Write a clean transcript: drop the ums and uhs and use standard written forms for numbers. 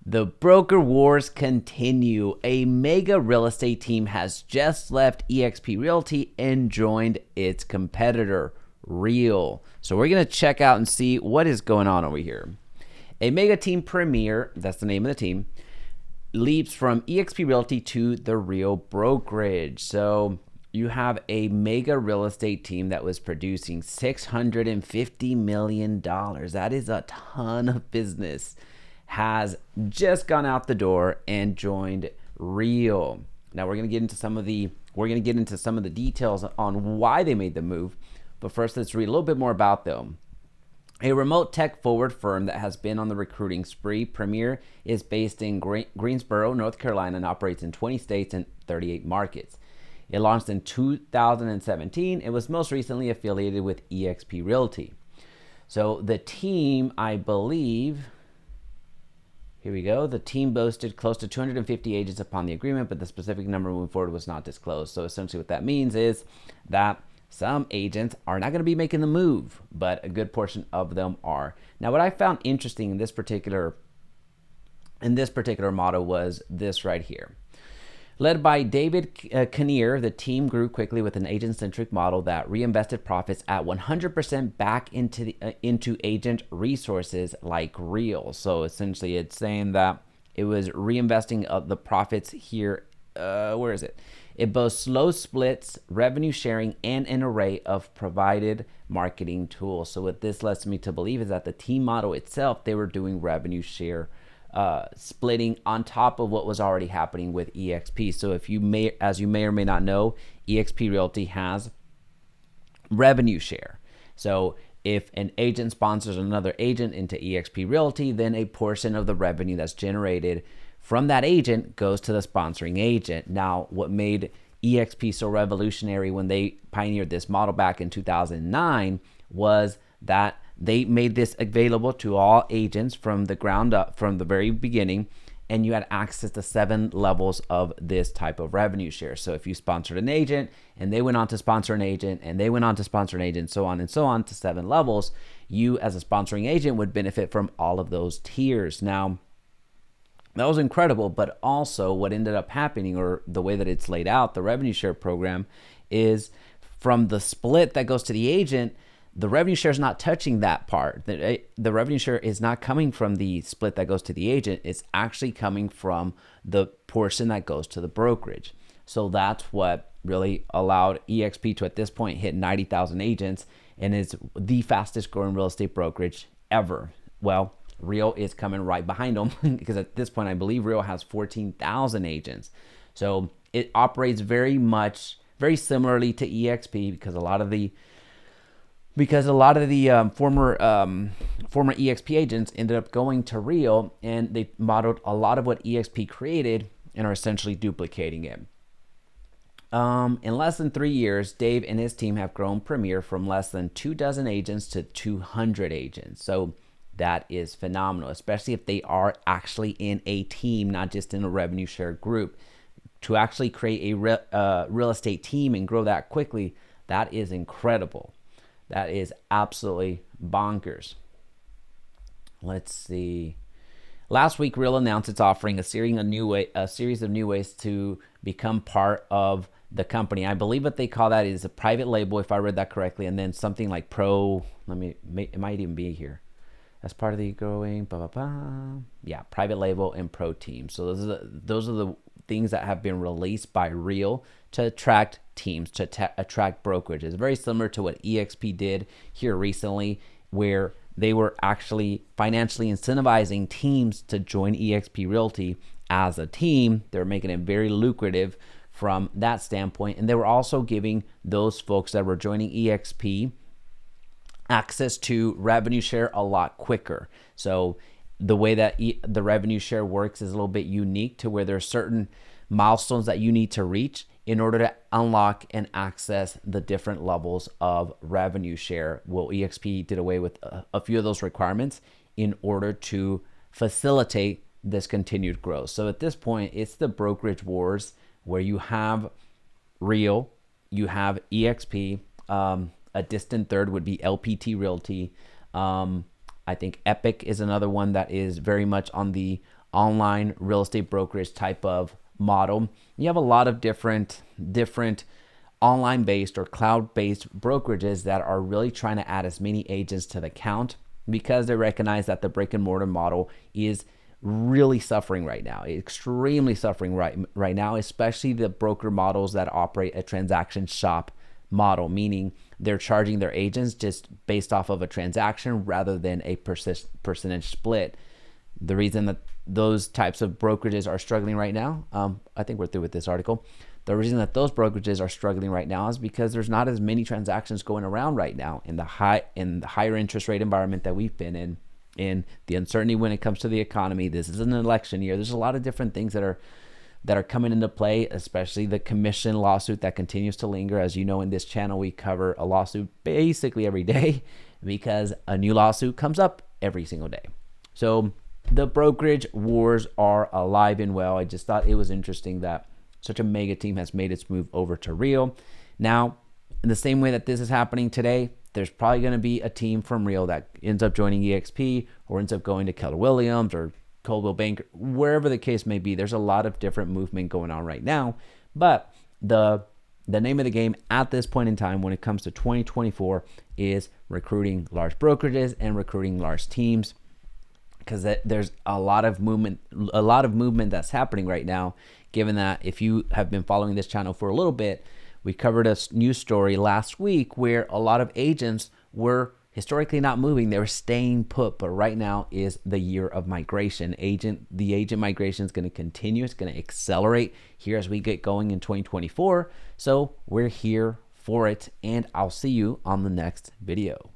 The broker wars continue. A mega real estate team has just left eXp Realty and joined its competitor, Real. So we're going to check out and see what is going on over here. A mega team premier, that's the name of the team, leaps from eXp Realty to the Real Brokerage. So you have a mega real estate team that was producing $650 million. That is a ton of business. Has just gone out the door and joined Real. Now we're going to get into some of the details on why they made the move. But first, let's read a little bit more about them. A remote tech forward firm that has been on the recruiting spree, Premier is based in Greensboro, North Carolina, and operates in 20 states and 38 markets. It launched in 2017. It was most recently affiliated with eXp Realty. So the team, I believe, here we go. The team boasted close to 250 agents upon the agreement, but the specific number moving forward was not disclosed. So essentially what that means is that some agents are not going to be making the move, but a good portion of them are. Now, what I found interesting in this particular model was this right here. Led by David Kinnear, the team grew quickly with an agent-centric model that reinvested profits at 100% back into agent resources like Real. So essentially, it's saying that it was reinvesting the profits here. Where is it? It boasts slow splits, revenue sharing, and an array of provided marketing tools. So what this lets me to believe is that the team model itself, they were doing revenue share splitting on top of what was already happening with eXp. So as you may or may not know, eXp Realty has revenue share. So if an agent sponsors another agent into eXp Realty, then a portion of the revenue that's generated from that agent goes to the sponsoring agent. Now, what made eXp so revolutionary when they pioneered this model back in 2009 was that they made this available to all agents from the ground up, from the very beginning, and you had access to 7 levels of this type of revenue share. So if you sponsored an agent and they went on to sponsor an agent and they went on to sponsor an agent, so on to 7 levels, you as a sponsoring agent would benefit from all of those tiers. Now, that was incredible, but also what ended up happening, or the way that it's laid out, the revenue share program, is from the split that goes to the agent, the revenue share is not touching that part. The revenue share is not coming from the split that goes to the agent. It's actually coming from the portion that goes to the brokerage. So that's what really allowed eXp to, at this point, hit 90,000 agents and is the fastest growing real estate brokerage ever. Well, Real is coming right behind them because at this point, I believe Real has 14,000 agents. So it operates very similarly to eXp because a lot of the former eXp agents ended up going to Real, and they modeled a lot of what eXp created and are essentially duplicating it. In less than 3 years, Dave and his team have grown Premier from less than 24 agents to 200 agents. So that is phenomenal, especially if they are actually in a team, not just in a revenue share group. To actually create a real estate team and grow that quickly, that is incredible. That is absolutely bonkers. Let's see. Last week, Real announced it's offering a series of new ways to become part of the company. I believe what they call that is a private label, if I read that correctly, and then something like it might even be here. As part of the growing, private label and ProTeams. So those are the things that have been released by Real to attract teams, to attract brokerages. Very similar to what eXp did here recently, where they were actually financially incentivizing teams to join eXp Realty as a team. They were making it very lucrative from that standpoint. And they were also giving those folks that were joining eXp access to revenue share a lot quicker. So the way that the revenue share works is a little bit unique, to where there are certain milestones that you need to reach in order to unlock and access the different levels of revenue share. Well, eXp did away with a few of those requirements in order to facilitate this continued growth. So at this point, it's the brokerage wars, where you have Real, you have eXp, a distant third would be LPT Realty. I think Epic is another one that is very much on the online real estate brokerage type of model. You have a lot of different online based or cloud based brokerages that are really trying to add as many agents to the count because they recognize that the brick and mortar model is really suffering right now, extremely suffering right now, especially the broker models that operate a transaction shop model, meaning they're charging their agents just based off of a transaction rather than a percentage split. The reason that those types of brokerages are struggling right now, I think we're through with this article. The reason that those brokerages are struggling right now is because there's not as many transactions going around right now in the higher interest rate environment that we've been in the uncertainty when it comes to the economy. This is an election year. There's a lot of different things that are coming into play, especially the commission lawsuit that continues to linger. As you know, in this channel, we cover a lawsuit basically every day because a new lawsuit comes up every single day. So the brokerage wars are alive and well. I just thought it was interesting that such a mega team has made its move over to Real. Now, in the same way that this is happening today, there's probably going to be a team from Real that ends up joining eXp or ends up going to Keller Williams or Coldwell Banker, wherever the case may be. There's a lot of different movement going on right now, but the name of the game at this point in time when it comes to 2024 is recruiting large brokerages and recruiting large teams, because there's a lot of movement that's happening right now. Given that if you have been following this channel for a little bit, we covered a news story last week where a lot of agents were historically not moving. They were staying put, but right now is the year of migration. The agent migration is going to continue. It's going to accelerate here as we get going in 2024. So we're here for it, and I'll see you on the next video.